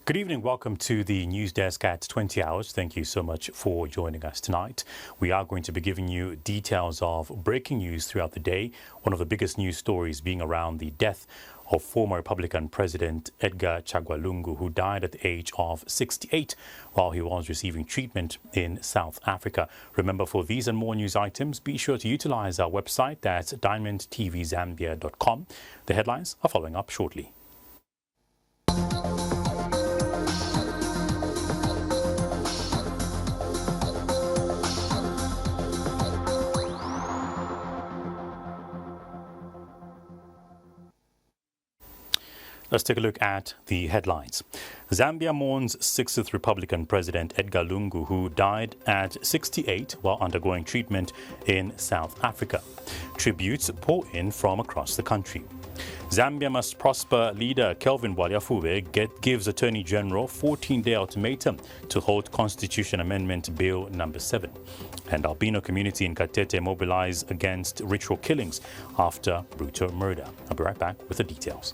Good evening. Welcome to the news desk at 20 hours. Thank you so much for joining us tonight. We are going to be giving you details of breaking news throughout the day. One of the biggest news stories being around the death of former Republican President Edgar Chagwa Lungu, who died at the age of 68 while he was receiving treatment in South Africa. Remember, for these and more news items, be sure to utilize our website at diamondtvzambia.com. The headlines are following up shortly. Let's take a look at the headlines. Zambia mourns 60th Republican President Edgar Lungu, who died at 68 while undergoing treatment in South Africa. Tributes pour in from across the country. Zambia must prosper leader Kelvin Bwaliafube gives Attorney General 14-day ultimatum to hold Constitution Amendment Bill number 7. And albino community in Katete mobilize against ritual killings after brutal murder. I'll be right back with the details.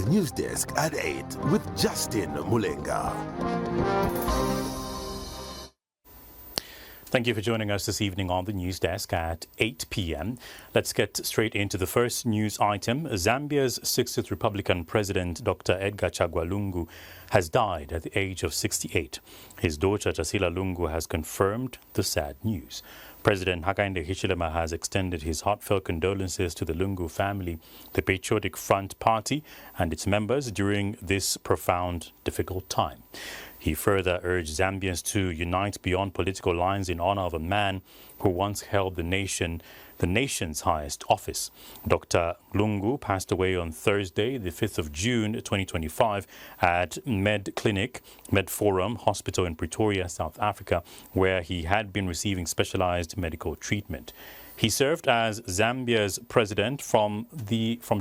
News Desk at 8 with Justin Mulenga. Thank you for joining us this evening on the news desk at 8 p.m. Let's get straight into the first news item. Zambia's 60th Republican President, Dr. Edgar Chagwa Lungu, has died at the age of 68. His daughter, Tasila Lungu, has confirmed the sad news. President Hakainde Hichilema has extended his heartfelt condolences to the Lungu family, the Patriotic Front Party, and its members during this profound, difficult time. He further urged Zambians to unite beyond political lines in honor of a man who once held the nation's highest office. Dr. Lungu passed away on Thursday, the 5th of June 2025 at Med Forum Hospital in Pretoria, South Africa, where he had been receiving specialized medical treatment. He served as Zambia's president from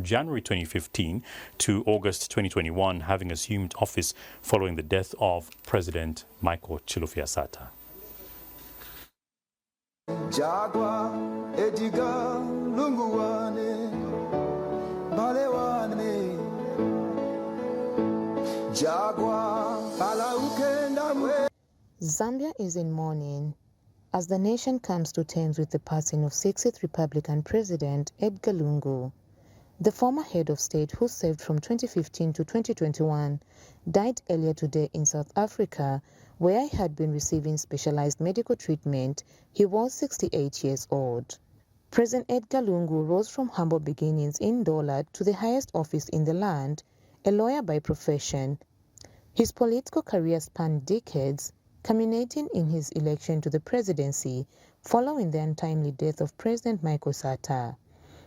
January 2015 to August 2021, having assumed office following the death of President Michael Chilufya-Sata. Jagwa, Edgar, Lunguwane, Balewane, Jagwa, Zambia is in mourning as the nation comes to terms with the passing of 60th Republican President Edgar Lungu. The former head of state, who served from 2015 to 2021, died earlier today in South Africa, where he had been receiving specialized medical treatment. He was 68 years old. President Edgar Lungu rose from humble beginnings in Dola to the highest office in the land, a lawyer by profession. His political career spanned decades, culminating in his election to the presidency following the untimely death of President Michael Sata.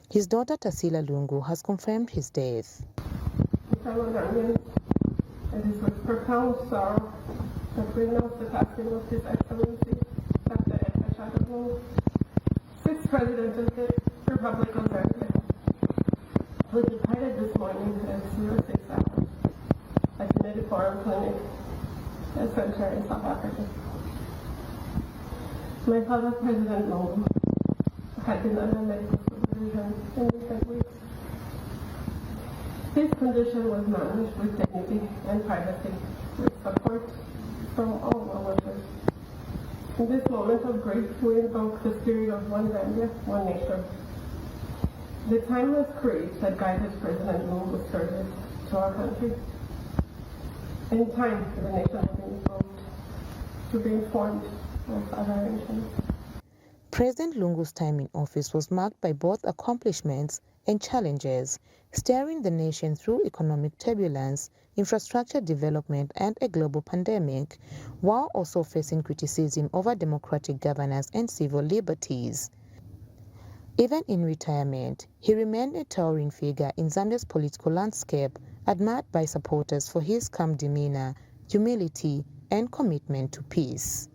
His daughter Tasila Lungu has confirmed his death. Fellow Zambians, it is with profound sorrow that we announce the passing of His Excellency Dr. Edgar Chagwa Lungu, 6th President of the Republic of Zambia, who departed this morning at 06 hours at the Med Forum Clinic Center in South Africa. My father, President Lungu, had been under medical supervision in recent weeks. His condition was managed with dignity and privacy, with support from all well-wishers. In this moment of grief, we invoke the spirit of one Zambia, one nation. The timeless creed that guided President Lungu's service to our country. In time, the nation has been invoked to be informed of other nations. President Lungu's time in office was marked by both accomplishments and challenges, steering the nation through economic turbulence, infrastructure development, and a global pandemic, while also facing criticism over democratic governance and civil liberties. Even in retirement, he remained a towering figure in Zambia's political landscape, admired by supporters for his calm demeanor, humility, and commitment to peace.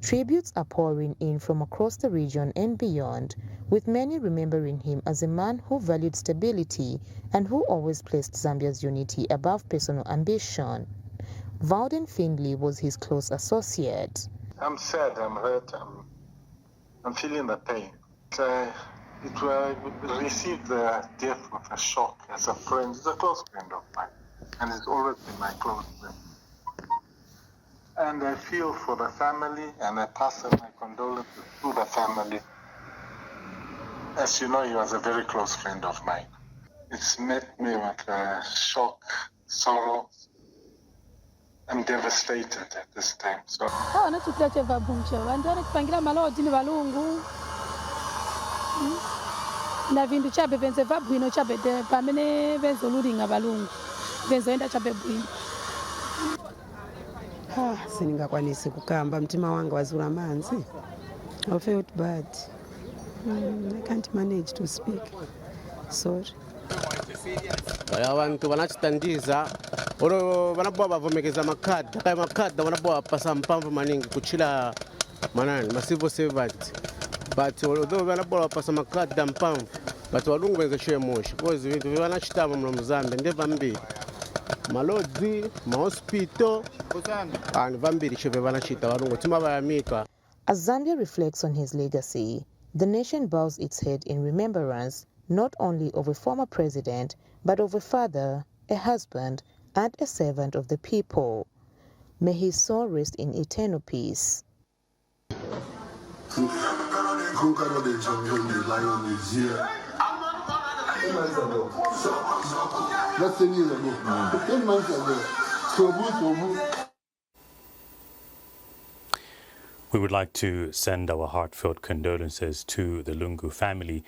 Tributes are pouring in from across the region and beyond, with many remembering him as a man who valued stability and who always placed Zambia's unity above personal ambition. Vauden Findley was his close associate. I'm sad, I'm hurt, I'm feeling the pain. I received the death with a shock as a friend. He's a close friend of mine, and he's always been my close friend. And I feel for the family, and I pass on my condolences to the family. As you know, he was a very close friend of mine. It's met me with a shock, sorrow. I'm devastated at this time. So. Na vindu chabe venze vabwino chabe de pamene venzolulinga balungu venzoenda chabe bwino. Siningakwanisi kukamba mtima wanga wazula manzi. I felt bad. I can't manage to speak. Sorry. Abantu vanachitandiza oro vanabowa bavomekeza makadha kaya makadha vanabowa pasa mpamvu maningi kuchila manani masivo servant but although vanabowa pasa makadha mpamvu but walungu venze chiye moshi because vintu vanachitava mlo Mzambe nde vambiri malodzi mahospital and vambiri cheve vanachita walungu tima vayamika. As Zambia reflects on his legacy, the nation bows its head in remembrance not only of a former president, but of a father, a husband, and a servant of the people. May his soul rest in eternal peace. We would like to send our heartfelt condolences to the Lungu family,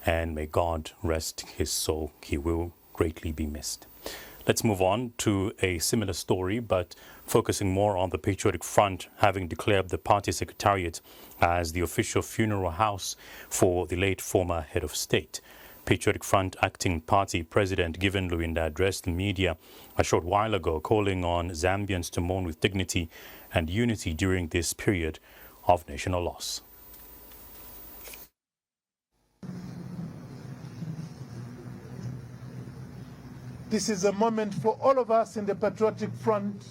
and may God rest his soul. He will greatly be missed. Let's move on to a similar story, but focusing more on the Patriotic Front having declared the party secretariat as the official funeral house for the late former head of state. Patriotic Front acting party president Given Luinda addressed the media a short while ago, calling on Zambians to mourn with dignity and unity during this period of national loss. This is a moment for all of us in the Patriotic Front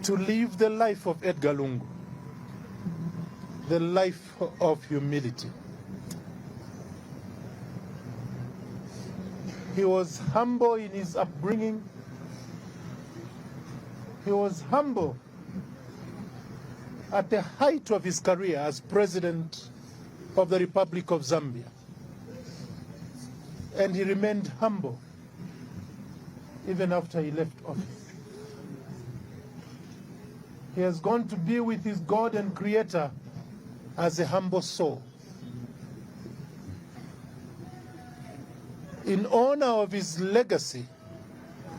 to live the life of Edgar Lungu, the life of humility. He was humble in his upbringing. He was humble at the height of his career as President of the Republic of Zambia. And he remained humble even after he left office. He has gone to be with his God and Creator as a humble soul. In honor of his legacy,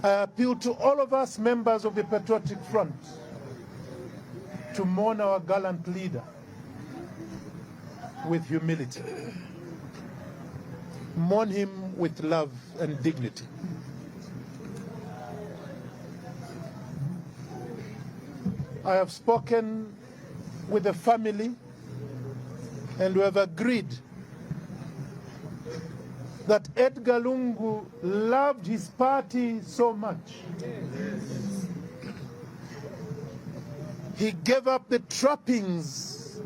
I appeal to all of us members of the Patriotic Front to mourn our gallant leader with humility. Mourn him with love and dignity. I have spoken with the family and we have agreed that Edgar Lungu loved his party so much. He gave up the trappings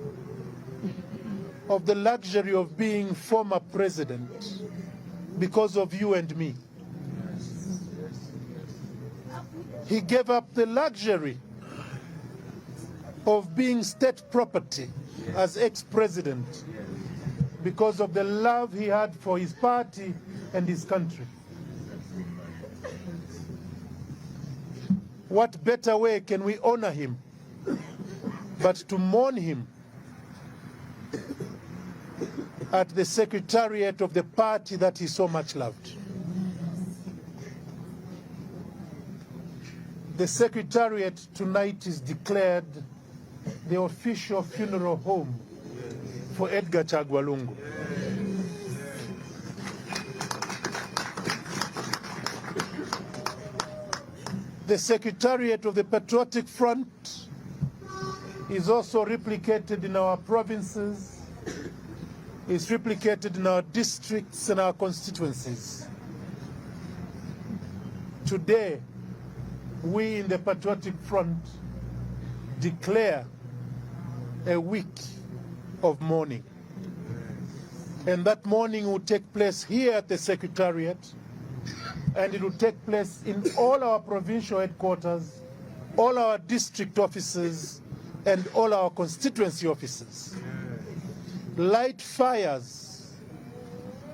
of the luxury of being former president because of you and me. He gave up the luxury of being state property as ex-president because of the love he had for his party and his country. What better way can we honor him but to mourn him at the secretariat of the party that he so much loved? The secretariat tonight is declared the official funeral home for Edgar Chagwa Lungu. The secretariat of the Patriotic Front is also replicated in our provinces, is replicated in our districts and our constituencies. Today, we in the Patriotic Front declare a week of mourning. And that mourning will take place here at the Secretariat, and it will take place in all our provincial headquarters, all our district offices, and all our constituency offices. Light fires,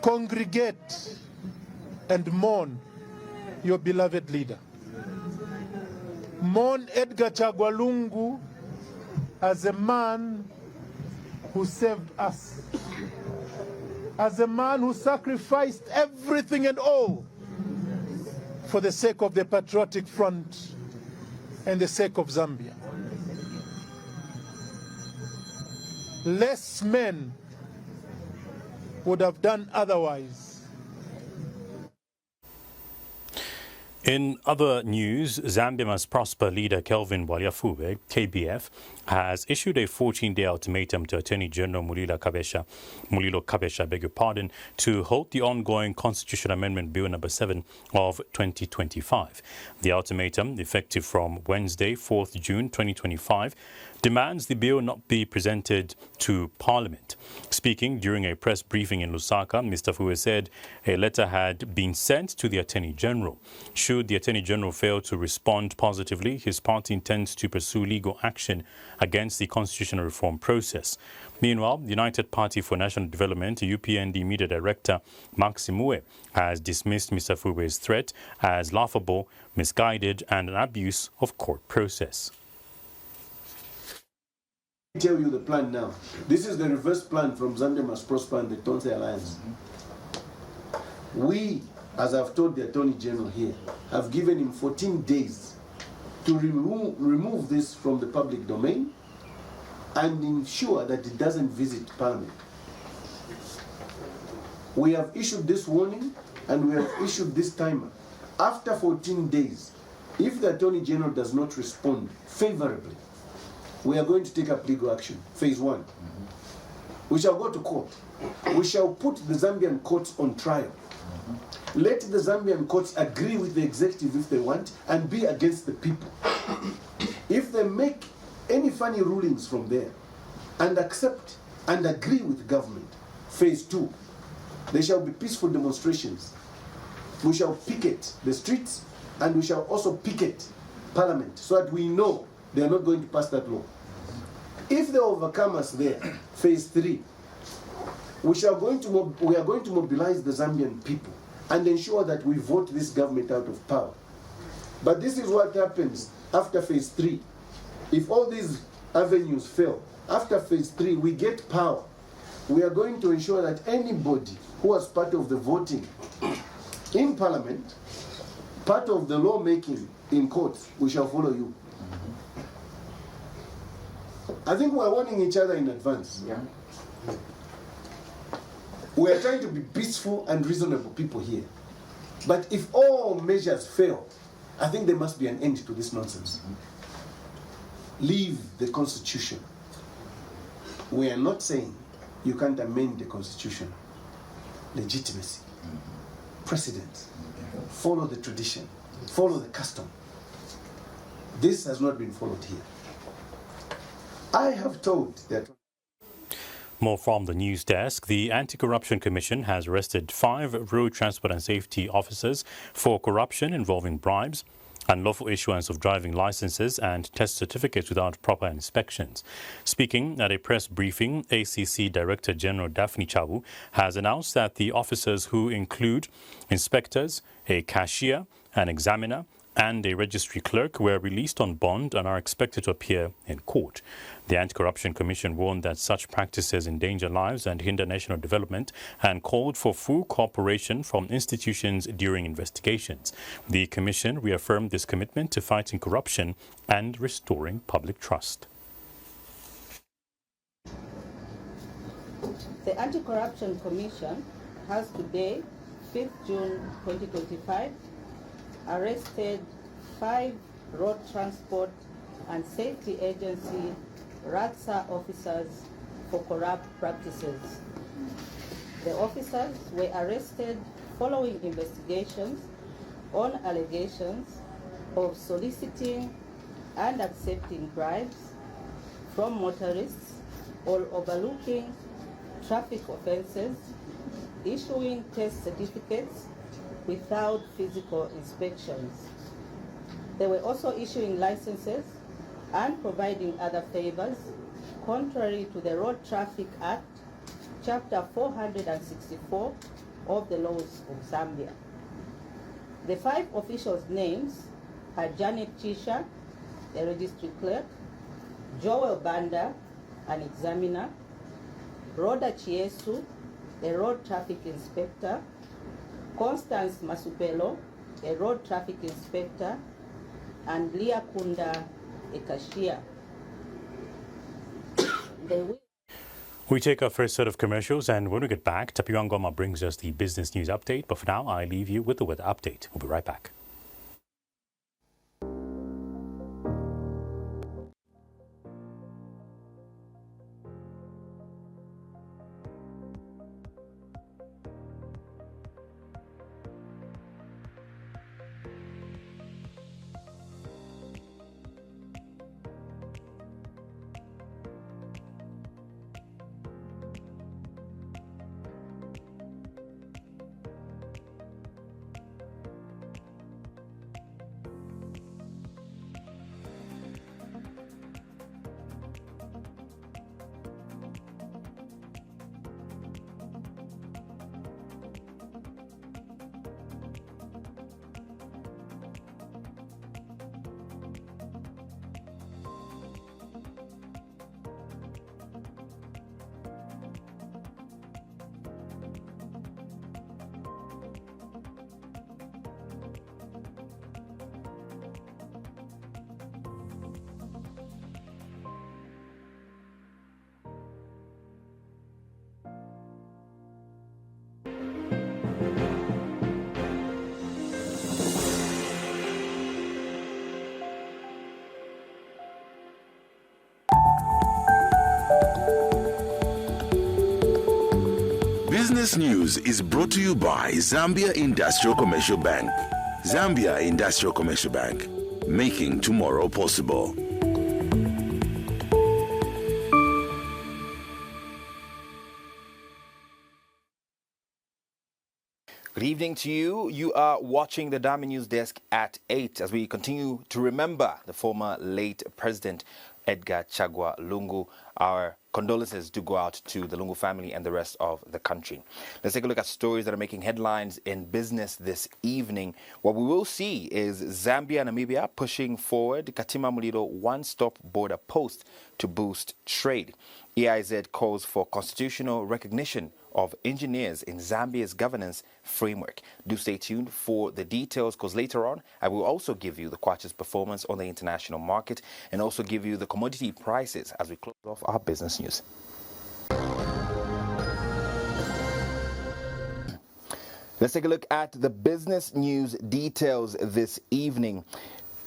congregate, and mourn your beloved leader. Mourn Edgar Chagwa Lungu as a man who saved us, as a man who sacrificed everything and all for the sake of the Patriotic Front and the sake of Zambia. Less men would have done otherwise. In other news, Zambia Must Prosper leader Kelvin Bwaliafube, KBF, has issued a 14-day ultimatum to Attorney General Mulilo Kabesha, to halt the ongoing Constitution Amendment Bill number 7 of 2025. The ultimatum, effective from Wednesday, 4th June 2025, demands the bill not be presented to Parliament. Speaking during a press briefing in Lusaka, Mr. Fube said a letter had been sent to the Attorney General. Should the Attorney General fail to respond positively, his party intends to pursue legal action against the constitutional reform process. Meanwhile, the United Party for National Development, UPND Media Director Maximue, has dismissed Mr. Fube's threat as laughable, misguided, and an abuse of court process. Tell you the plan now. This is the reverse plan from Zambia Must Prosper and the Tonse Alliance. We, as I've told the Attorney General here, have given him 14 days to remove this from the public domain and ensure that it doesn't visit Parliament. We have issued this warning and we have issued this timer. After 14 days, if the Attorney General does not respond favorably, we are going to take up legal action, phase 1. We shall go to court. We shall put the Zambian courts on trial. Let the Zambian courts agree with the executive if they want and be against the people. If they make any funny rulings from there and accept and agree with government, phase 2, there shall be peaceful demonstrations. We shall picket the streets and we shall also picket Parliament so that we know they are not going to pass that law. If they overcome us there, phase 3, we are going to mobilize the Zambian people and ensure that we vote this government out of power. But this is what happens after phase 3. If all these avenues fail, after phase 3 we get power. We are going to ensure that anybody who was part of the voting in Parliament, part of the lawmaking in courts, we shall follow you. I think we are warning each other in advance. Yeah. We are trying to be peaceful and reasonable people here. But if all measures fail, I think there must be an end to this nonsense. Leave the Constitution. We are not saying you can't amend the Constitution. Legitimacy, precedence, follow the tradition, follow the custom. This has not been followed here. I have told that. More from the news desk. The Anti-Corruption Commission has arrested 5 road transport and safety officers for corruption involving bribes, unlawful issuance of driving licenses and test certificates without proper inspections. Speaking at a press briefing, ACC Director General Daphne Chabu has announced that the officers, who include inspectors, a cashier, an examiner, and a registry clerk, were released on bond and are expected to appear in court. The Anti-Corruption Commission warned that such practices endanger lives and hinder national development and called for full cooperation from institutions during investigations. The Commission reaffirmed this commitment to fighting corruption and restoring public trust. The Anti-Corruption Commission has today, 5th June 2025, arrested 5 road transport and safety agency RATSA officers for corrupt practices. The officers were arrested following investigations on allegations of soliciting and accepting bribes from motorists or overlooking traffic offences, issuing test certificates without physical inspections. They were also issuing licenses and providing other favours contrary to the Road Traffic Act, Chapter 464 of the laws of Zambia. The 5 officials' names are Janet Chisha, the registry clerk, Joel Banda, an examiner, Rhoda Chiesu, the road traffic inspector, Constance Masupelo, a road traffic inspector, and Leah Kunda, a cashier. We take our first set of commercials, and when we get back, Tapiwangoma brings us the business news update. But for now, I leave you with the weather update. We'll be right back. Business News is brought to you by Zambia Industrial Commercial Bank. Zambia Industrial Commercial Bank, making tomorrow possible. Good evening to you. You are watching the Diamond News Desk at 8 as we continue to remember the former late President Edgar Chagwa Lungu. Our condolences do go out to the Lungu family and the rest of the country. Let's take a look at stories that are making headlines in business this evening. What we will see is Zambia and Namibia pushing forward Katima Mulilo one-stop border post to boost trade. EIZ calls for constitutional recognition of engineers in Zambia's governance framework. Do stay tuned for the details, because later on I will also give you the Kwacha's performance on the international market and also give you the commodity prices as we close off our business news. Let's take a look at the business news details this evening.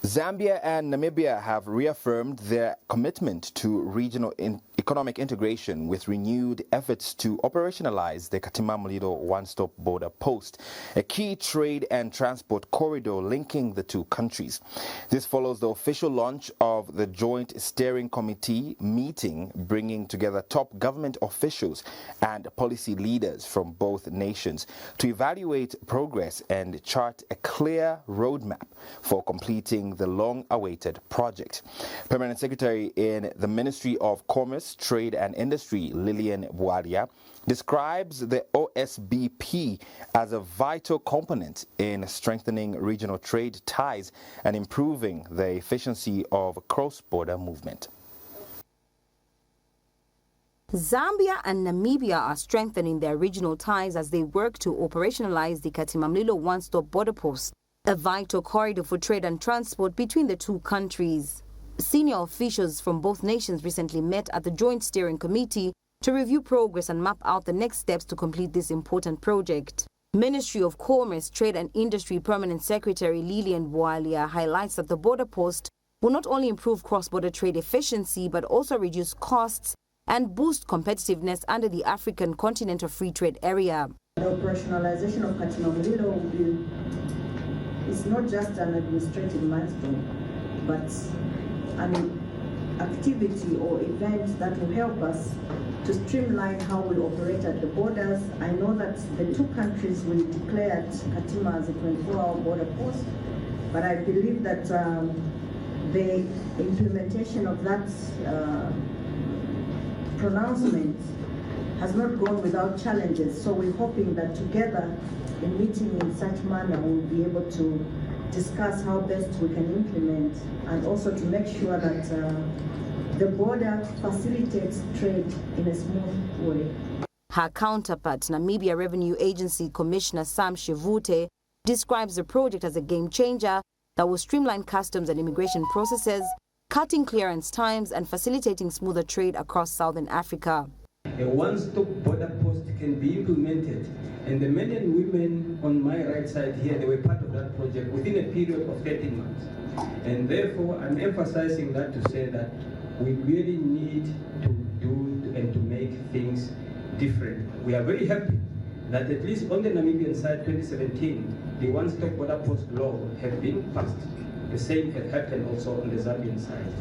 Zambia and Namibia have reaffirmed their commitment to regional economic integration with renewed efforts to operationalize the Katima Mulilo one-stop border post, a key trade and transport corridor linking the two countries. This follows the official launch of the Joint Steering Committee meeting, bringing together top government officials and policy leaders from both nations to evaluate progress and chart a clear roadmap for completing the long-awaited project. Permanent Secretary in the Ministry of Commerce, Trade and Industry, Lillian Buaria, describes the OSBP as a vital component in strengthening regional trade ties and improving the efficiency of cross-border movement. Zambia and Namibia are strengthening their regional ties as they work to operationalize the Katima Mulilo one-stop border post, a vital corridor for trade and transport between the two countries. Senior officials from both nations recently met at the Joint Steering Committee to review progress and map out the next steps to complete this important project. Ministry of Commerce, Trade and Industry Permanent Secretary Lillian Bualia highlights that the border post will not only improve cross-border trade efficiency but also reduce costs and boost competitiveness under the African Continental Free Trade Area. The operationalization of Katima Mulilo is not just an administrative milestone, but an activity or event that will help us to streamline how we operate at the borders. I know that the two countries will declare Katima as a 24-hour border post, but I believe that the implementation of that pronouncement has not gone without challenges. So we're hoping that together, in meeting in such manner, we'll be able to discuss how best we can implement and also to make sure that the border facilitates trade in a smooth way. Her counterpart, Namibia Revenue Agency Commissioner Sam Shivute, describes the project as a game changer that will streamline customs and immigration processes, cutting clearance times and facilitating smoother trade across Southern Africa. A one-stop border post can be implemented, and the men and women on my right side here, they were part of that project within a period of 13 months. And therefore, I'm emphasizing that to say that we really need to do and to make things different. We are very happy that at least on the Namibian side, 2017, the one-stop border post law had been passed. The same had happened also on the Zambian side.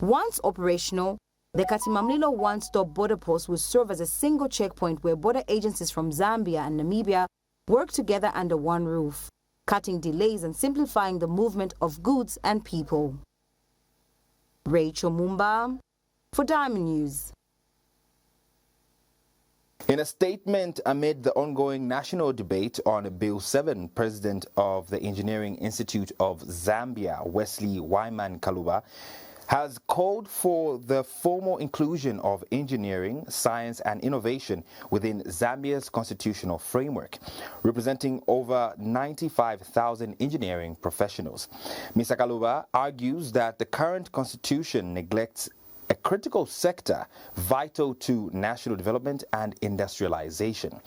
Once operational, the Katimamlilo one-stop border post will serve as a single checkpoint where border agencies from Zambia and Namibia work together under one roof, cutting delays and simplifying the movement of goods and people. Rachel Mumba for Diamond News. In a statement amid the ongoing national debate on Bill 7, President of the Engineering Institute of Zambia, Wesley Wyman Kaluba, has called for the formal inclusion of engineering, science and innovation within Zambia's constitutional framework, representing over 95,000 engineering professionals. Mr. Kaluba argues that the current constitution neglects a critical sector vital to national development and industrialization.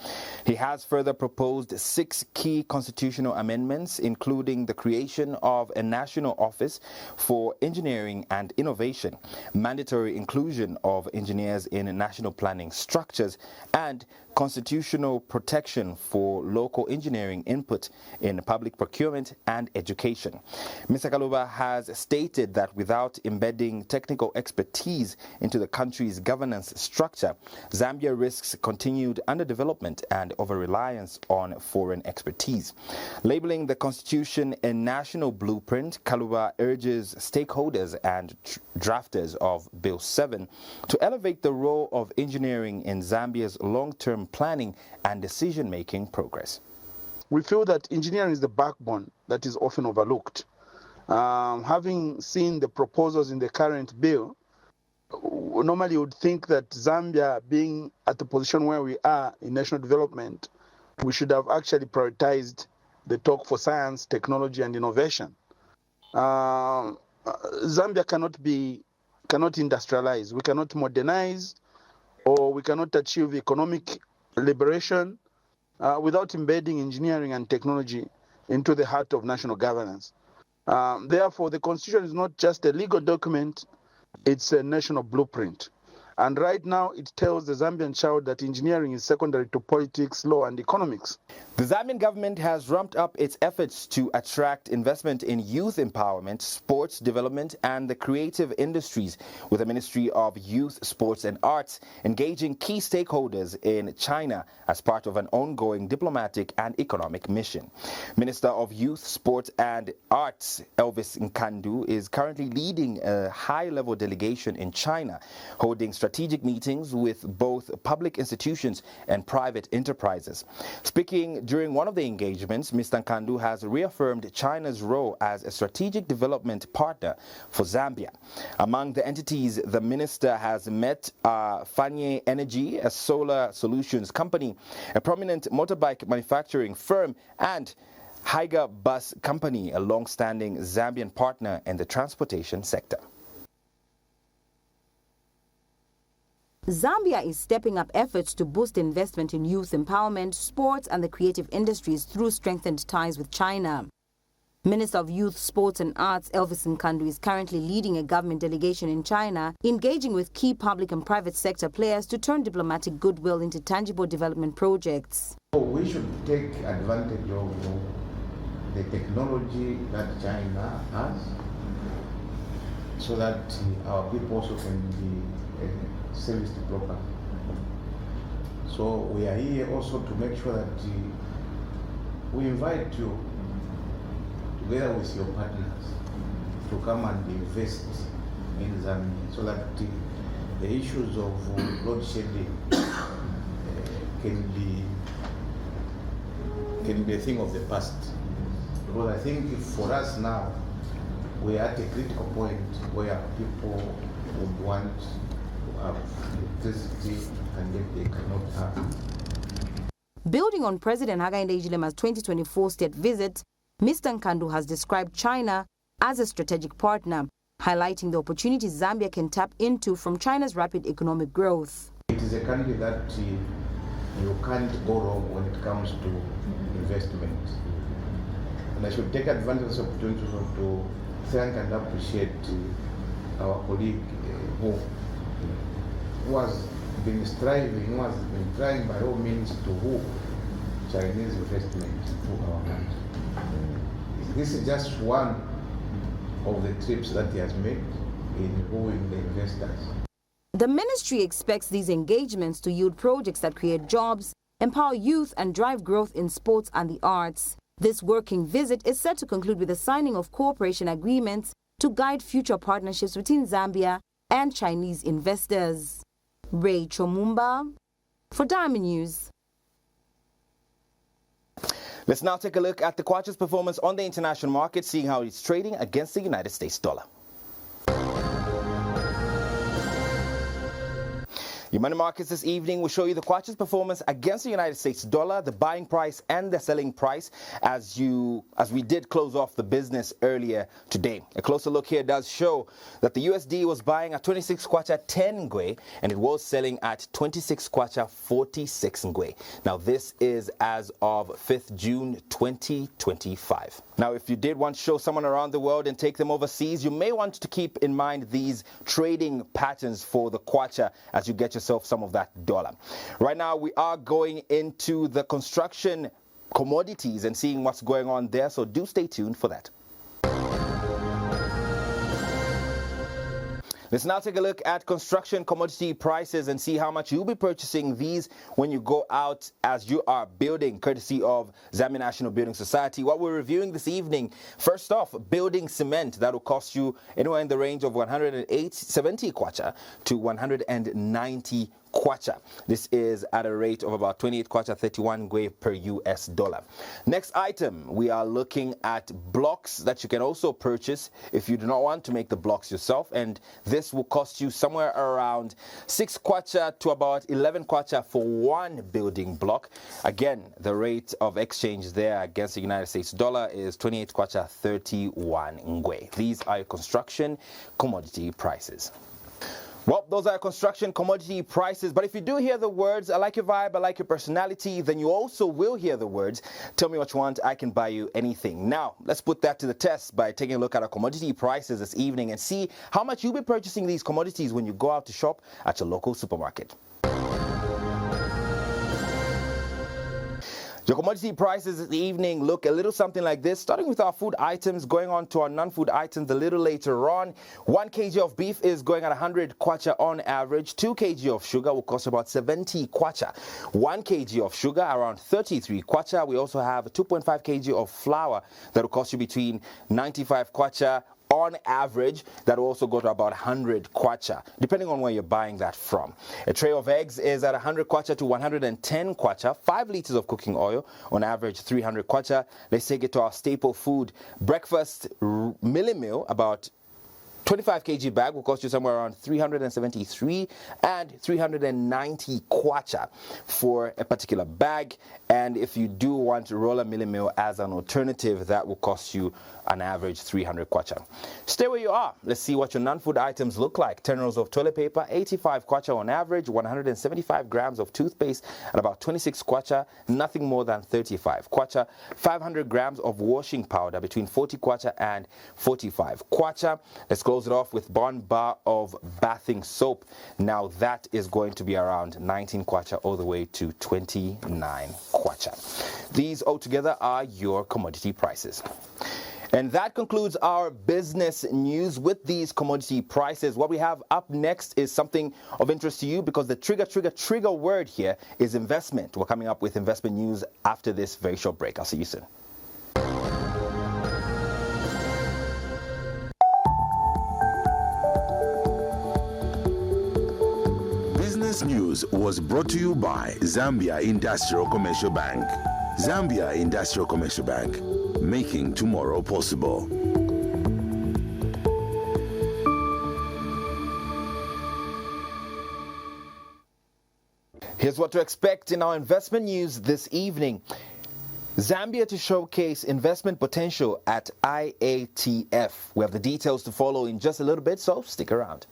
He has further proposed 6 key constitutional amendments, including the creation of a national office for engineering and innovation, mandatory inclusion of engineers in national planning structures, and constitutional protection for local engineering input in public procurement and education. Mr. Kaluba has stated that without embedding technical expertise into the country's governance structure, Zambia risks continued underdevelopment and over-reliance on foreign expertise. Labeling the constitution a national blueprint, Kaluba urges stakeholders and drafters of Bill 7 to elevate the role of engineering in Zambia's long-term planning and decision-making progress. We feel that engineering is the backbone that is often overlooked. Having seen the proposals in the current bill, normally you would think that Zambia, being at the position where we are in national development, we should have actually prioritized the talk for science, technology, and innovation. Zambia cannot industrialize. We cannot modernize, or we cannot achieve economic liberation without embedding engineering and technology into the heart of national governance. Therefore, the Constitution is not just a legal document, it's a national blueprint. And right now, it tells the Zambian child that engineering is secondary to politics, law, and economics. The Zambian government has ramped up its efforts to attract investment in youth empowerment, sports development, and the creative industries, with the Ministry of Youth, Sports and Arts engaging key stakeholders in China as part of an ongoing diplomatic and economic mission. Minister of Youth, Sports and Arts Elvis Nkandu is currently leading a high-level delegation in China, holding strategic meetings with both public institutions and private enterprises. Speaking during one of the engagements, Mr. Nkandu has reaffirmed China's role as a strategic development partner for Zambia. Among the entities the minister has met are Fanye Energy, a solar solutions company, a prominent motorbike manufacturing firm, and Higer Bus Company, a long-standing Zambian partner in the transportation sector. Zambia is stepping up efforts to boost investment in youth empowerment, sports and the creative industries through strengthened ties with China. Minister of Youth, Sports and Arts Elvis Nkandu is currently leading a government delegation in China, engaging with key public and private sector players to turn diplomatic goodwill into tangible development projects. We should take advantage of the technology that China has so that our people also can be serviced properly. So we are here also to make sure that we invite you, together with your partners, to come and invest in Zambia so that the issues of load shedding can be a thing of the past. Because I think for us now, we are at a critical point where people would want to have electricity and yet they cannot have. Building on President Hakainde Hichilema's 2024 state visit, Mr. Nkandu has described China as a strategic partner, highlighting the opportunities Zambia can tap into from China's rapid economic growth. It is a country that you can't go wrong when it comes to investment. And I should take advantage of this opportunity to thank and appreciate our colleague who has been striving, who has been trying by all means to hook Chinese investment into our country. This is just one of the trips that he has made in wooing the investors. The ministry expects these engagements to yield projects that create jobs, empower youth and drive growth in sports and the arts. This working visit is set to conclude with the signing of cooperation agreements to guide future partnerships between Zambia and Chinese investors. Ray Chomumba for Diamond News. Let's now take a look at the Kwacha's performance on the international market, seeing how it's trading against the United States dollar. Your money markets this evening will show you the Kwacha's performance against the United States dollar, the buying price and the selling price as we did close off the business earlier today. A closer look here does show that the USD was buying at 26 kwacha 10 ngwe and it was selling at 26 kwacha 46 ngwe. Now this is as of 5th June 2025. Now if you did want to show someone around the world and take them overseas, you may want to keep in mind these trading patterns for the Kwacha as you get yourself some of that dollar. Right now we are going into the construction commodities and seeing what's going on there, so do stay tuned for that. Let's now take a look at construction commodity prices and see how much you'll be purchasing these when you go out as you are building, courtesy of Zambia National Building Society. What we're reviewing this evening, first off, building cement. That will cost you anywhere in the range of 170 kwacha to 190 kwacha. This is at a rate of about 28 kwacha 31 ngwe per US dollar. Next item, we are looking at blocks that you can also purchase if you do not want to make the blocks yourself, and this will cost you somewhere around 6 kwacha to about 11 kwacha for one building block. Again, the rate of exchange there against the United States dollar is 28 kwacha 31 ngwe. These are your construction commodity prices. Well, those are construction commodity prices, but if you do hear the words, I like your vibe, I like your personality, then you also will hear the words, tell me what you want, I can buy you anything. Now, let's put that to the test by taking a look at our commodity prices this evening and see how much you'll be purchasing these commodities when you go out to shop at your local supermarket. Your commodity prices this evening look a little something like this, starting with our food items, going on to our non-food items a little later on. 1 kg of beef is going at 100 kwacha on average. 2 kg of sugar will cost about 70 kwacha. 1 kg of sugar around 33 kwacha. We also have 2.5 kg of flour that will cost you between 95 kwacha on average. That will also go to about 100 kwacha, depending on where you're buying that from. A tray of eggs is at 100 kwacha to 110 kwacha. 5 liters of cooking oil, on average 300 kwacha. Let's take it to our staple food breakfast millie meal, about 25 kg bag will cost you somewhere around 373 and 390 kwacha for a particular bag. And if you do want roller milli meal as an alternative, that will cost you an average 300 kwacha. Stay where you are. Let's see what your non-food items look like. 10 rolls of toilet paper, 85 kwacha on average, 175 grams of toothpaste at about 26 kwacha, nothing more than 35 kwacha, 500 grams of washing powder between 40 kwacha and 45 kwacha. Let's close it off with 1 bar of bathing soap. Now that is going to be around 19 kwacha all the way to 29 kwacha. These altogether are your commodity prices. And that concludes our business news with these commodity prices. What we have up next is something of interest to you because the trigger word here is investment. We're coming up with investment news after this very short break. I'll see you soon. Business News was brought to you by Zambia Industrial Commercial Bank. Zambia Industrial Commercial Bank, making tomorrow possible. Here's what to expect in our investment news this evening. Zambia to showcase investment potential at IATF. We have the details to follow in just a little bit, so stick around.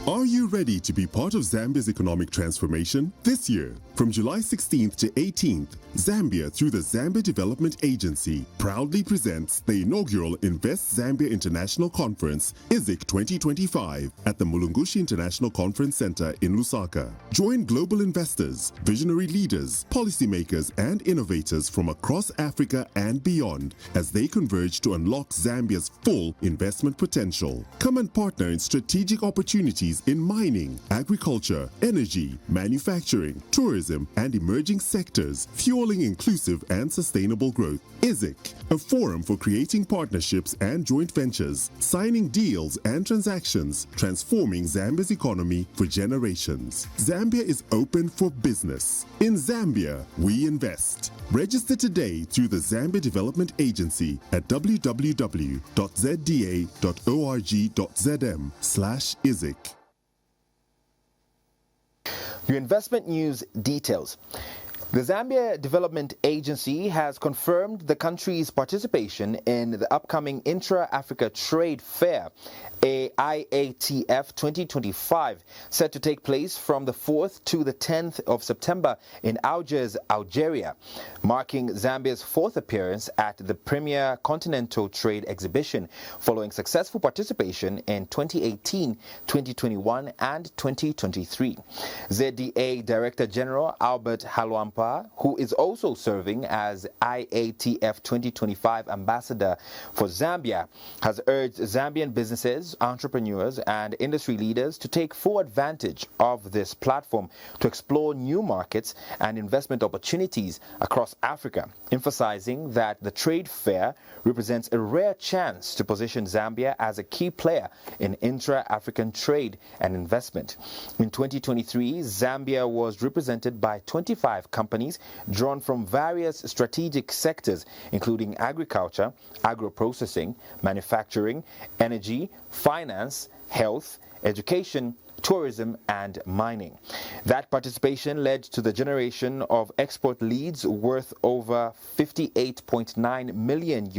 Are you ready to be part of Zambia's economic transformation? This year, from July 16th to 18th, Zambia, through the Zambia Development Agency, proudly presents the inaugural Invest Zambia International Conference, IZIC 2025, at the Mulungu International Conference Center in Lusaka. Join global investors, visionary leaders, policymakers, and innovators from across Africa and beyond as they converge to unlock Zambia's full investment potential. Come and partner in strategic opportunities in mining, agriculture, energy, manufacturing, tourism, and emerging sectors, fueling inclusive and sustainable growth. IZIC, a forum for creating partnerships and joint ventures, signing deals and transactions, transforming Zambia's economy for generations. Zambia is open for business. In Zambia, we invest. Register today through the Zambia Development Agency at www.zda.org.zm/IZIC. Your investment news details. The Zambia Development Agency has confirmed the country's participation in the upcoming Intra-Africa Trade Fair, IATF 2025, set to take place from the 4th to the 10th of September in Algiers, Algeria, marking Zambia's 4th appearance at the premier continental trade exhibition, following successful participation in 2018, 2021, and 2023. ZDA Director General Albert Halwampa, who is also serving as IATF 2025 Ambassador for Zambia, has urged Zambian businesses, entrepreneurs, and industry leaders to take full advantage of this platform to explore new markets and investment opportunities across Africa, emphasizing that the trade fair represents a rare chance to position Zambia as a key player in intra-African trade and investment. In 2023, Zambia was represented by 25 companies drawn from various strategic sectors, including agriculture, agro-processing, manufacturing, energy, finance, health, education, tourism, and mining. That participation led to the generation of export leads worth over $58.9 million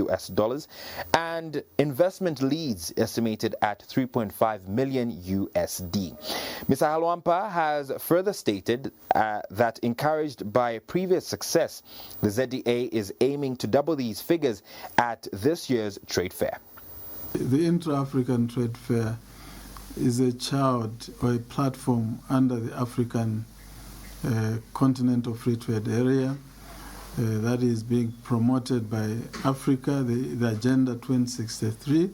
and investment leads estimated at $3.5 million. Mr. Halwampa has further stated that encouraged by previous success, the ZDA is aiming to double these figures at this year's trade fair. The Intra-African Trade Fair is a child or a platform under the African Continental Free Trade Area that is being promoted by Africa, the Agenda 2063,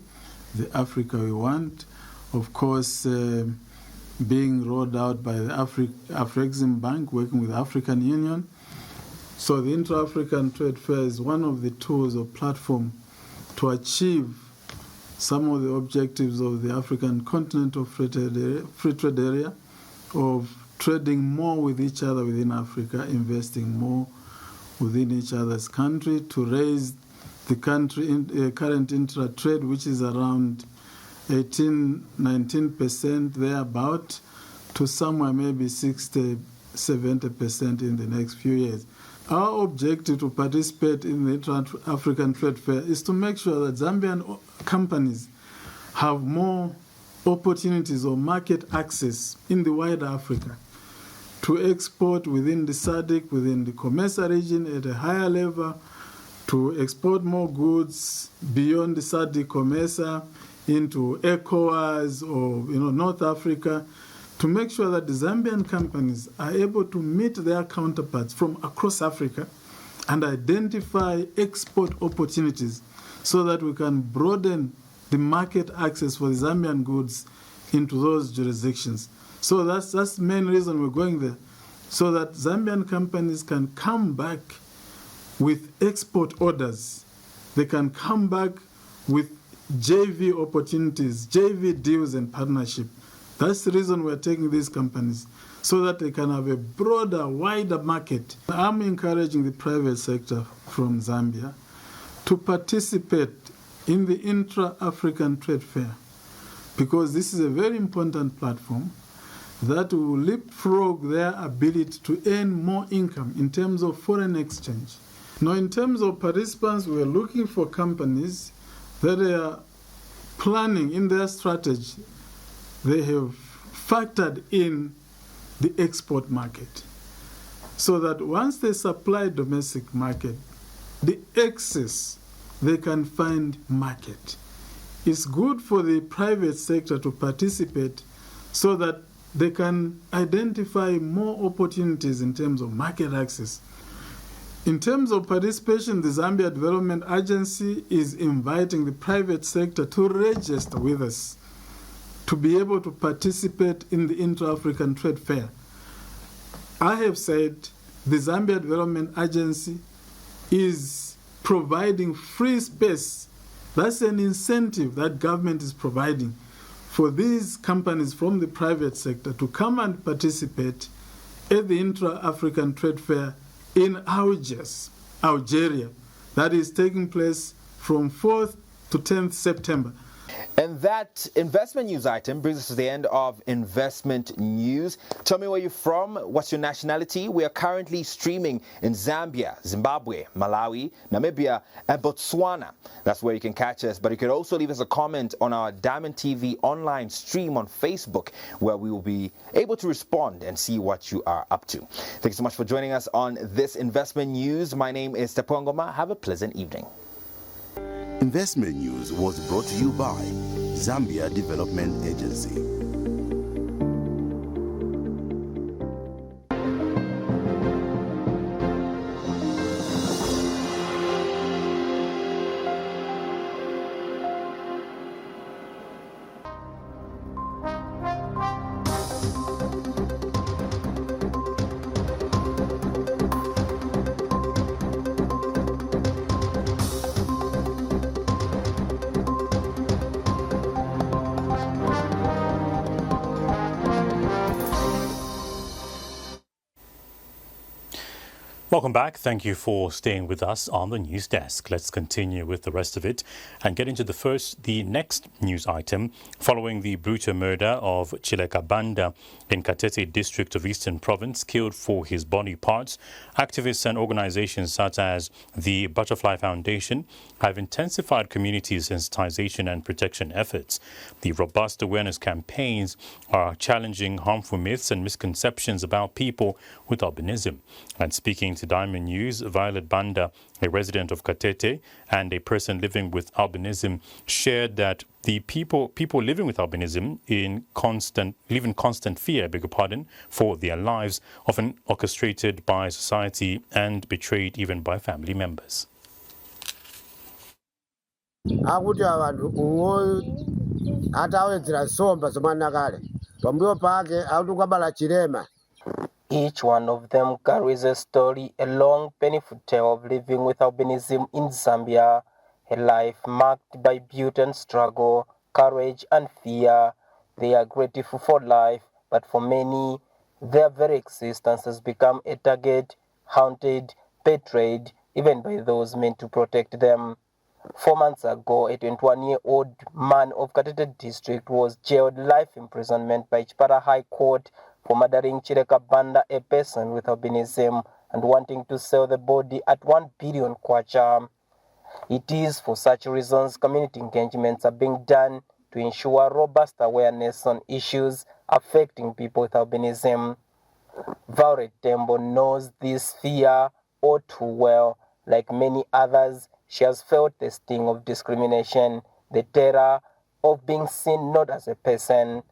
the Africa we want, of course being rolled out by the Afrexim Bank working with the African Union. So the Intra-African Trade Fair is one of the tools or platform to achieve some of the objectives of the African Continental Free Trade Area of trading more with each other within Africa, investing more within each other's country to raise the country current intra-trade, which is around 18-19% thereabout, to somewhere maybe 60-70% in the next few years. Our objective to participate in the Intra-African Trade Fair is to make sure that Zambian companies have more opportunities or market access in the wider Africa to export within the SADC, within the COMESA region at a higher level, to export more goods beyond the SADC COMESA into ECOWAS or North Africa, to make sure that the Zambian companies are able to meet their counterparts from across Africa and identify export opportunities so that we can broaden the market access for the Zambian goods into those jurisdictions. So that's the main reason we're going there, so that Zambian companies can come back with export orders. They can come back with JV opportunities, JV deals and partnership. That's the reason we're taking these companies, so that they can have a broader, wider market. I'm encouraging the private sector from Zambia to participate in the Intra-African Trade Fair, because this is a very important platform that will leapfrog their ability to earn more income in terms of foreign exchange. Now, in terms of participants, we're looking for companies that are planning in their strategy. They have factored in the export market, so that once they supply domestic market, the excess, they can find market. It's good for the private sector to participate so that they can identify more opportunities in terms of market access. In terms of participation, the Zambia Development Agency is inviting the private sector to register with us to be able to participate in the Intra-African Trade Fair. I have said the Zambia Development Agency is providing free space. That's an incentive that government is providing for these companies from the private sector to come and participate at the Intra-African Trade Fair in Algiers, Algeria. That is taking place from 4th to 10th September. And that investment news item brings us to the end of investment news. Tell me where you're from, what's your nationality. We are currently streaming in Zambia, Zimbabwe, Malawi, Namibia, and Botswana. That's where you can catch us. But you can also leave us a comment on our Diamond TV online stream on Facebook, where we will be able to respond and see what you are up to. Thank you so much for joining us on this investment news. My name is Tepongoma. Have a pleasant evening. Investment News was brought to you by Zambia Development Agency. Welcome back. Thank you for staying with us on the news desk. Let's continue with the rest of it and get into the next news item. Following the brutal murder of Chileka Banda in Katete district of Eastern Province, killed for his body parts, activists and organizations such as the Butterfly Foundation have intensified community sensitization and protection efforts. The robust awareness campaigns are challenging harmful myths and misconceptions about people with albinism. And speaking to Diamond News, Violet Banda, a resident of Katete and a person living with albinism, shared that the people living with albinism live in constant fear, for their lives, often orchestrated by society and betrayed even by family members. Akuti abantu uwoyo atawedzera somba zomanakale pambuyo pake akutukabala chilema. Each one of them carries a story, a long, painful tale of living with albinism in Zambia, a life marked by beauty and struggle, courage and fear. They are grateful for life, but for many, their very existence has become a target, haunted, betrayed, even by those meant to protect them. 4 months ago, a 21-year-old man of Katete district was jailed life imprisonment by Chipata High Court for murdering Chireka Banda, a person with albinism, and wanting to sell the body at 1 billion kwacha. It is for such reasons community engagements are being done to ensure robust awareness on issues affecting people with albinism. Violet Tembo knows this fear all too well. Like many others, she has felt the sting of discrimination, the terror of being seen not as a person.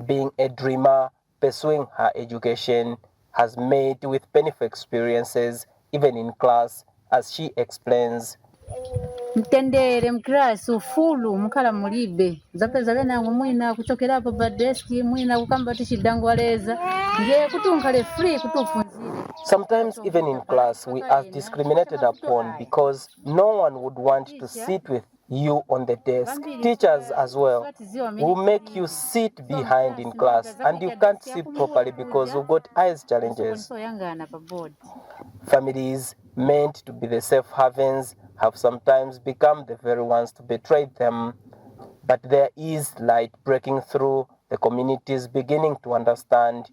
Being a dreamer, pursuing her education, has made with painful experiences, even in class, as she explains. Mtendere mklasi ufulu mkala mulibe zapeza nangu mwina kuchokera hapo badeski mwina kukamba tishidangwaleza nje kutunkale free kutufunzire. Sometimes even in class we are discriminated upon because no one would want to sit with you on the desk. Teachers as well will make you sit behind in class and you can't see properly because you've got eyes challenges. Families meant to be the safe havens have sometimes become the very ones to betray them. But there is light breaking through. The community is beginning to understand.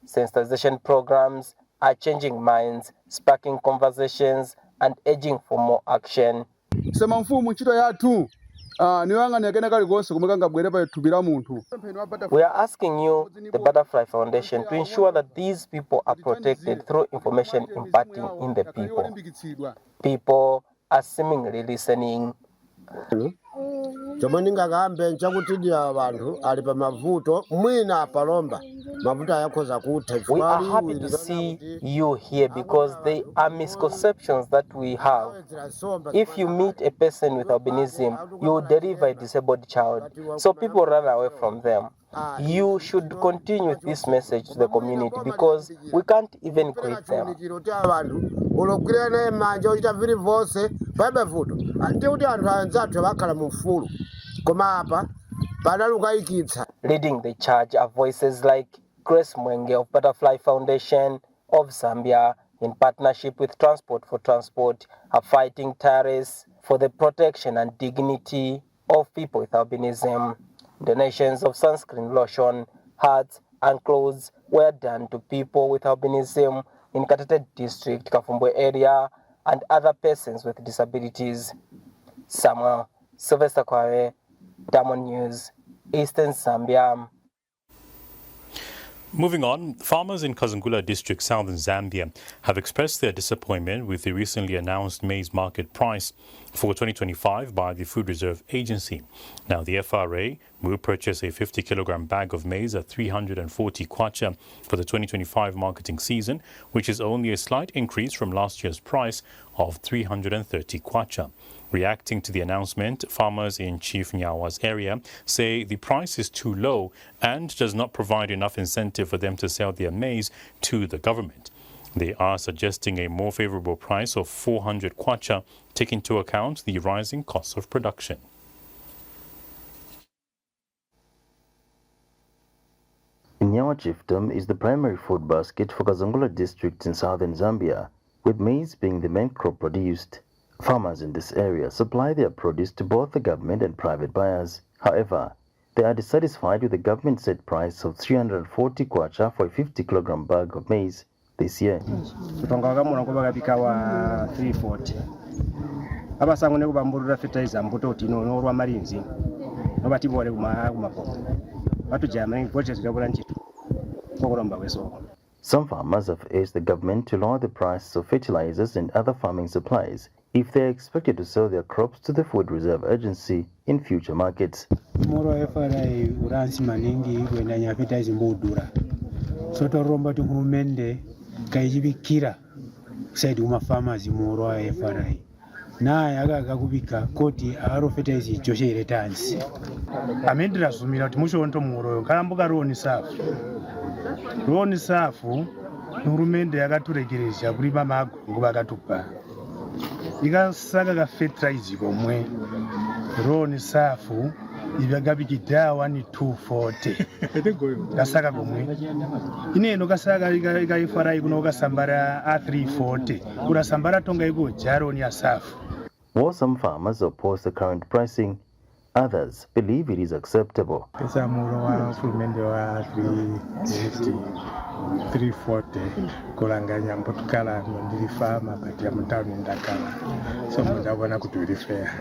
Sensitization programs are changing minds, sparking conversations, and urging for more action. Sema mfumu nchito yatu niwanga nekene kali konse kumekanga bwere pa tubira muntu. We are asking you, the Butterfly Foundation, to ensure that these people are protected through information imparting in the people. People are seemingly listening. Chomoninga gambe nchakutidia abantu alipa mavuto mwina palomba mavuta yakoza kuta. We are happy to see you here because there are misconceptions that we have. If you meet a person with albinism, you will deliver a disabled child, so people run away from them. You should continue this message to the community because we can't even quit them. Leading the charge are voices like Grace Mwenge of Butterfly Foundation of Zambia, in partnership with Transport for Transport, are fighting tirelessly for the protection and dignity of people with albinism. Donations of sunscreen lotion, hats, and clothes were done to people with albinism in Katete district, Kafumbwe area, and other persons with disabilities. Samuel Sylvester Kware, Diamond News, Eastern Zambia. Moving on, farmers in Kazungula district, southern Zambia, have expressed their disappointment with the recently announced maize market price for 2025 by the Food Reserve Agency. Now, the FRA will purchase a 50-kilogram bag of maize at 340 kwacha for the 2025 marketing season, which is only a slight increase from last year's price of 330 kwacha. Reacting to the announcement, farmers in Chief Nyawa's area say the price is too low and does not provide enough incentive for them to sell their maize to the government. They are suggesting a more favorable price of 400 kwacha, taking into account the rising costs of production. Nyawa chiefdom is the primary food basket for Kazungula district in southern Zambia, with maize being the main crop produced. Farmers in this area supply their produce to both the government and private buyers. However, they are dissatisfied with the government set price of 340 kwacha for a 50-kilogram bag of maize this year. 340. Abasango ne kubamburura fertilizer mbuto tino norwa marinzi. Nobati bole kumako. Batujama purchase gabula nchitu. Kokolomba wesoko. Some farmers have asked the government to lower the prices of fertilizers and other farming supplies if they are expected to sell their crops to the Food Reserve Agency in future markets. Moro FRA uransi maningi kwenda nyapita zimbudura. Soto romba tuhumende kaijibikira saidi uma farmers moro FRA. Na yaga kubika koti arofeta izi joshe iretansi. Amendra sumira timusho onto moro kalambuka roni safu. Roni safu nurumende yakaturegeresha kulima magungu bakatupa. Ikasaka ka fertilizer komwe roni safu ibagabikidawa ni 240 kasaka komwe ineno kasaka ikaifarai kuno kasambara a 340 kuna sambara tonga iko jaroni ya safu. While some farmers oppose the current pricing, others believe it is acceptable. Pesa muro wa fulmende wa 340 kulanganya mpotukala ndiri fama kati ya mtauni ndakala so ndabona kuti uri fair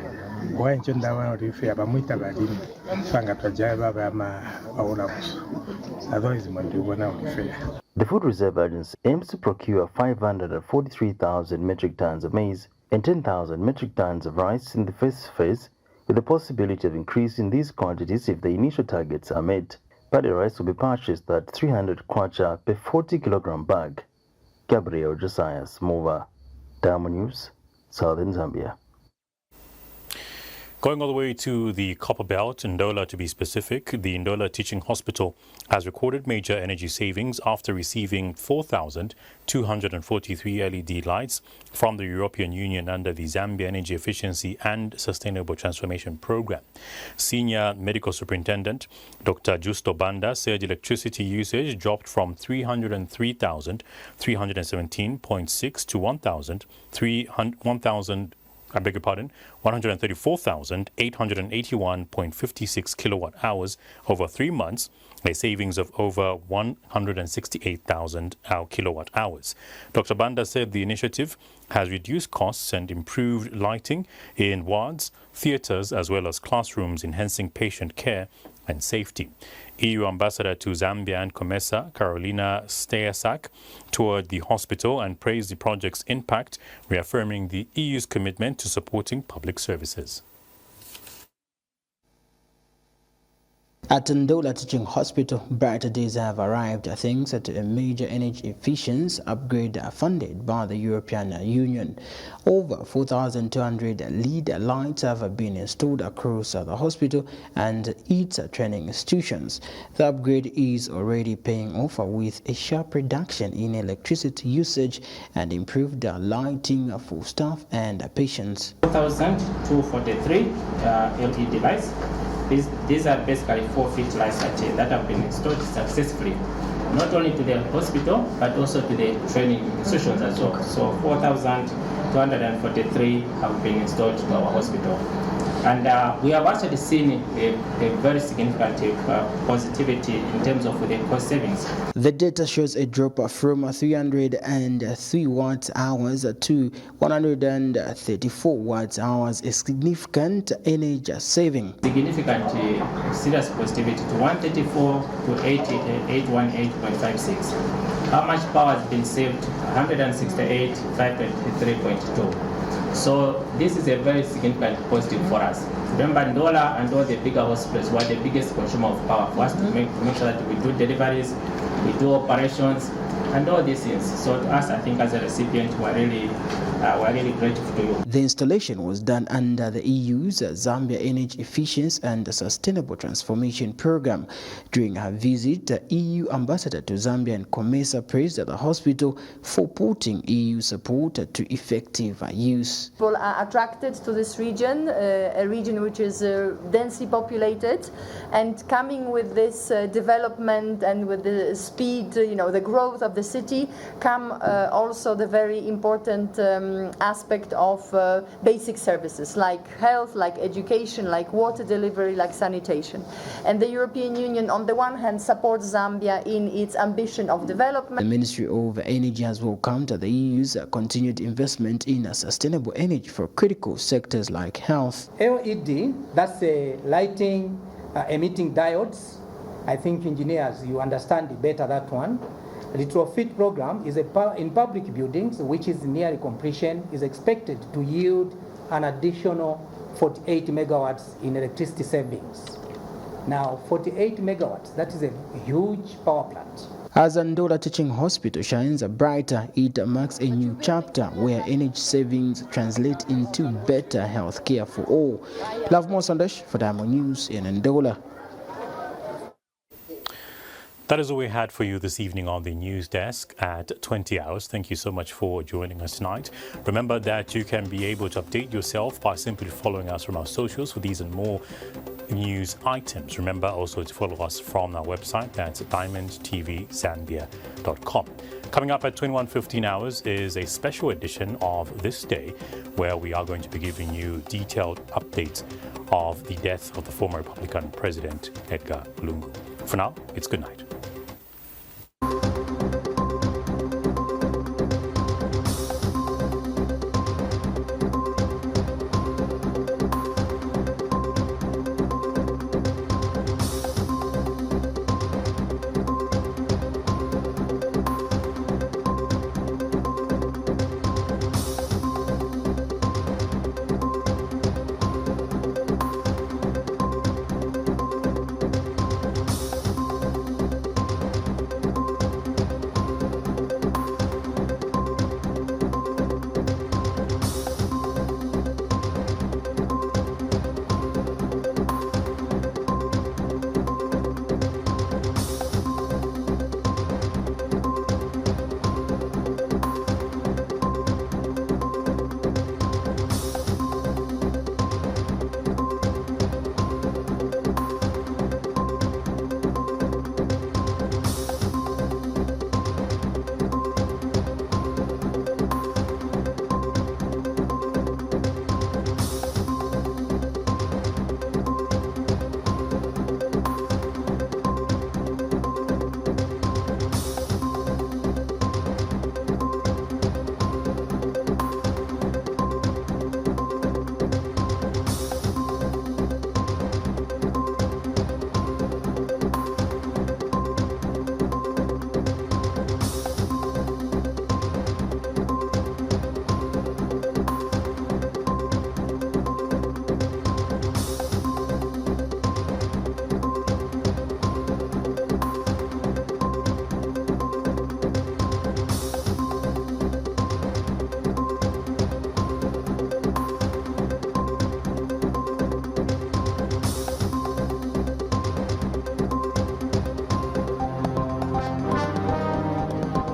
kwa ncho ndabona uri fair bamuita balimi fanga twajaye baba ama aula kuso otherwise ndibona uri fair. The Food Reserve Agency aims to procure 543,000 metric tons of maize and 10,000 metric tons of rice in the first phase, with the possibility of increasing these quantities if the initial targets are met. Paddy rice will be purchased at 300 kwacha per 40 kilogram bag. Gabriel Josiah Smova, Diamond News, Southern Zambia. Going all the way to the Copper Belt, Ndola to be specific, the Ndola Teaching Hospital has recorded major energy savings after receiving 4,243 LED lights from the European Union under the Zambia Energy Efficiency and Sustainable Transformation Program. Senior Medical Superintendent Dr. Justo Banda said electricity usage dropped from 303,317.6 to 134,881.56 kilowatt hours over 3 months, a savings of over 168,000 kilowatt hours. Dr. Banda said the initiative has reduced costs and improved lighting in wards, theatres, as well as classrooms, enhancing patient care and safety. EU Ambassador to Zambia and COMESA, Carolina Steyasak, toured the hospital and praised the project's impact, reaffirming the EU's commitment to supporting public services. At Ndola Teaching Hospital, brighter days have arrived thanks to a major energy efficiency upgrade funded by the European Union. Over 4,200 LED lights have been installed across the hospital and its training institutions. The upgrade is already paying off with a sharp reduction in electricity usage and improved lighting for staff and patients. 4,243 LED lights. These are basically 4-feet lights that have been installed successfully, not only to the hospital but also to the training institutions as well. So 4,243 have been installed to our hospital. And we have actually seen a very significant positivity in terms of the cost savings. The data shows a drop from 303 watt-hours to 134 watt-hours, a significant energy saving. Significant serious positivity to 134 to 818.56. How much power has been saved? 168,523.2. So this is a very significant positive for us. Remember, Ndola and all the bigger hospitals were the biggest consumer of power for us to make sure that we do deliveries, we do operations, and all these things. So to us, I think as a recipient, we're really grateful to you. The installation was done under the EU's Zambia Energy Efficiency and Sustainable Transformation Program. During her visit, the EU Ambassador to Zambia and COMESA praised the hospital for putting EU support to effective use. People are attracted to this region, a region which is densely populated, and coming with this development and with the speed, the growth of the city, come also the very important aspect of basic services like health, like education, like water delivery, like sanitation. And the European Union, on the one hand, supports Zambia in its ambition of development. The Ministry of Energy has welcomed the EU's continued investment in sustainable energy for critical sectors like health. LED, that's lighting, emitting diodes. I think engineers, you understand better that one. The retrofit program is in public buildings, which is nearly completion, is expected to yield an additional 48 megawatts in electricity savings. Now, 48 megawatts, that is a huge power plant. As Ndola Teaching Hospital shines brighter, it marks a new chapter where energy savings translate into better health care for all. Love Mosandesh for Diamond News in Ndola. That is all we had for you this evening on the news desk at 20 hours. Thank you so much for joining us tonight. Remember that you can be able to update yourself by simply following us from our socials for these and more news items. Remember also to follow us from our website, that's diamondtvzambia.com. Coming up at 21:15 hours is a special edition of This Day, where we are going to be giving you detailed updates of the death of the former Republican President Edgar Lungu. For now, it's good night.